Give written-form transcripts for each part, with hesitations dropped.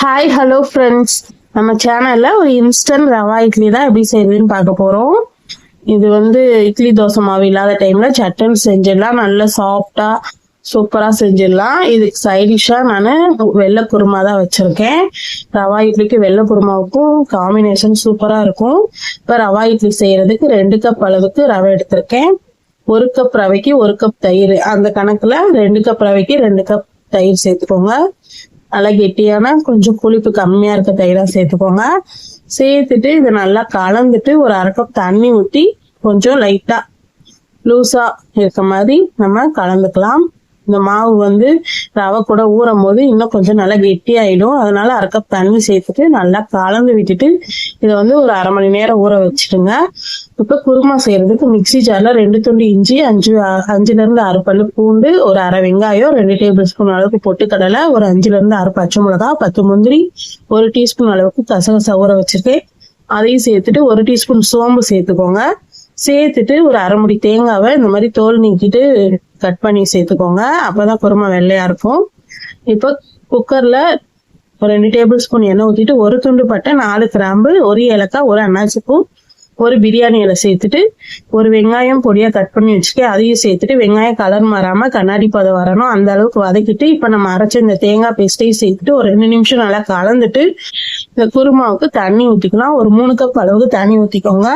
Hi hello friends, நம்ம சேனல்ல ஒரு இன்ஸ்டன்ட் ரவா இட்லி தான் எப்படி செய்யுதுன்னு பார்க்க போறோம். இது வந்து இட்லி தோசை மாவு இல்லாத டைம்ல சட்டன் செஞ்சிடலாம். நல்லா சாஃப்டா சூப்பரா செஞ்சிடலாம். இதுக்கு சைடிஷா நான் வெள்ளை குருமா தான் வச்சிருக்கேன். ரவா இட்லிக்கு வெள்ளை குருமாவுக்கும் காம்பினேஷன் சூப்பரா இருக்கும். இப்போ ரவா இட்லி செய்யறதுக்கு 2 கப் அளவுக்கு ரவை எடுத்திருக்கேன். 1 கப் ரவைக்கு 1 கப் தயிர், அந்த கணக்குல 2 கப் ரவைக்கு 2 கப் தயிர் சேர்த்துக்கோங்க. நல்லா கெட்டியான கொஞ்சம் புளிப்பு கம்மியா இருக்க தயிரா சேர்த்துக்கோங்க. சேர்த்துட்டு இதை நல்லா கலந்துட்டு ஒரு 1/2 கப் தண்ணி ஊற்றி கொஞ்சம் லைட்டா லூஸா இருக்க மாதிரி நம்ம கலந்துக்கலாம். இந்த மாவு வந்து ரவை கூட ஊறும் போது இன்னும் கொஞ்சம் நல்லா கெட்டியாயிடும். அதனால 1/2 கப் தண்ணி சேர்த்துட்டு நல்லா கலந்து விட்டுட்டு இதை வந்து ஒரு 1/2 மணி நேரம் ஊற வச்சுடுங்க. இப்போ குருமா செய்யறதுக்கு மிக்சி ஜார்ல 2 துண்டு இஞ்சி, 5ல இருந்து 6 பல்லு பூண்டு, ஒரு 1/2 வெங்காயம், 2 டேபிள் ஸ்பூன் அளவுக்கு பொட்டுக்கடலை, ஒரு 5ல இருந்து 6 பச்சை மிளகா, 10 முந்திரி, 1 டீஸ்பூன் அளவுக்கு கசகசா ஊற வச்சிருக்கேன். அதையும் சேர்த்துட்டு 1 டீஸ்பூன் சோம்பு சேர்த்துக்கோங்க. சேர்த்துட்டு ஒரு 1/2 முடி தேங்காவை இந்த மாதிரி தோல் நீக்கிட்டு கட் பண்ணி சேர்த்துக்கோங்க. அப்பதான் குருமா வெள்ளையா இருக்கும். இப்போ குக்கர்ல ஒரு 2 டேபிள் ஸ்பூன் எண்ணெய் ஊற்றிட்டு 1 துண்டு பட்டை, 4 கிராம்பு, 1 ஏலக்காய், 1 அன்னாசி பூ, 1 பிரியாணி இலை சேர்த்துட்டு 1 வெங்காயம் பொடியா கட் பண்ணி வச்சுக்கேன். அதையும் சேர்த்துட்டு வெங்காயம் கலர் மாறாம கண்ணாடி பதம் வரணும் அந்த அளவுக்கு வதக்கிட்டு இப்ப நம்ம அரைச்ச இந்த தேங்காய் பேஸ்டையும் சேர்த்துட்டு ஒரு 2 நிமிஷம் நல்லா கலந்துட்டு இந்த குருமாவுக்கு தண்ணி ஊற்றிக்கலாம். ஒரு 3 கப் அளவுக்கு தண்ணி ஊற்றிக்கோங்க.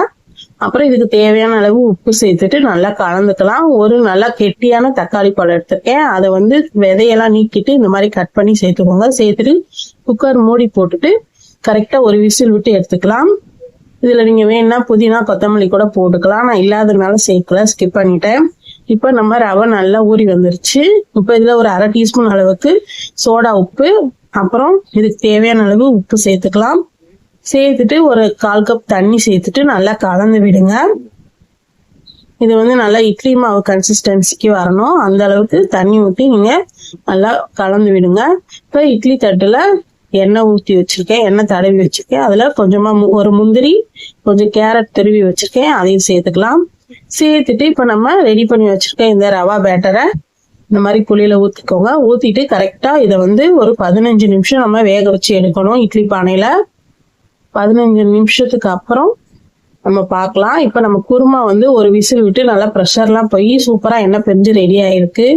அப்புறம் இதுக்கு தேவையான அளவு உப்பு சேர்த்துட்டு நல்லா கலந்துக்கலாம். ஒரு நல்லா கெட்டியான தக்காளி பழம் எடுத்திருக்கேன். அதை வந்து விதையெல்லாம் நீக்கிட்டு இந்த மாதிரி கட் பண்ணி சேர்த்துக்கோங்க. சேர்த்துட்டு குக்கர் மூடி போட்டுட்டு கரெக்டா ஒரு விசில் விட்டு எடுத்துக்கலாம். இதுல நீங்க வேணும்னா புதினா கொத்தமல்லி கூட போட்டுக்கலாம். நான் இல்லாததுனால சேர்க்கல, ஸ்கிப் பண்ணிட்டேன். இப்ப நம்ம ரவை நல்லா ஊறி வந்துருச்சு. இப்ப இதுல ஒரு 1/2 டீஸ்பூன் அளவுக்கு சோடா உப்பு, அப்புறம் இதுக்கு தேவையான அளவு உப்பு சேர்த்துக்கலாம். சேர்த்துட்டு ஒரு 1/4 கப் தண்ணி சேர்த்துட்டு நல்லா கலந்து விடுங்க. இது வந்து நல்லா இட்லி மாவு கன்சிஸ்டன்சிக்கு வரணும். அந்த அளவுக்கு தண்ணி ஊற்றி நீங்க நல்லா கலந்து விடுங்க. இப்போ இட்லி தட்டுல எண்ணெய் ஊற்றி வச்சிருக்கேன், எண்ணெய் தடவி வச்சிருக்கேன். அதுல கொஞ்சமா ஒரு முந்திரி, கொஞ்சம் கேரட் துருவி வச்சிருக்கேன், அதையும் சேர்த்துக்கலாம். சேர்த்துட்டு இப்ப நம்ம ரெடி பண்ணி வச்சிருக்கேன் இந்த ரவா பேட்டரை இந்த மாதிரி புளியில ஊத்திக்கோங்க. ஊத்திட்டு கரெக்டா இதை வந்து ஒரு 15 நிமிஷம் நம்ம வேக வச்சு எடுக்கணும் இட்லி பானையில. 15 நிமிஷத்துக்கு அப்புறம் நம்ம பார்க்கலாம். இப்ப நம்ம குருமா வந்து ஒரு விசில் விட்டு நல்லா ப்ரெஷர்லாம் போய் சூப்பரா எண்ணெய் பிரிஞ்சு ரெடி ஆயிருக்கு.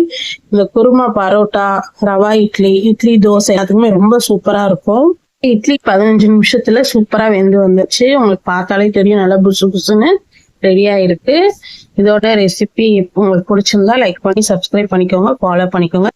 இந்த குருமா பரோட்டா, ரவா இட்லி, இட்லி தோசை எல்லாத்துக்குமே ரொம்ப சூப்பரா இருக்கும். இட்லி 15 நிமிஷத்துல சூப்பரா வெந்து வந்துச்சு. உங்களுக்கு பார்த்தாலே தெரியும் நல்லா புசு புசுன்னு ரெடி ஆயிருக்கு. இதோட ரெசிபி உங்களுக்கு பிடிச்சிருந்தா லைக் பண்ணி சப்ஸ்கிரைப் பண்ணிக்கோங்க, ஃபாலோ பண்ணிக்கோங்க.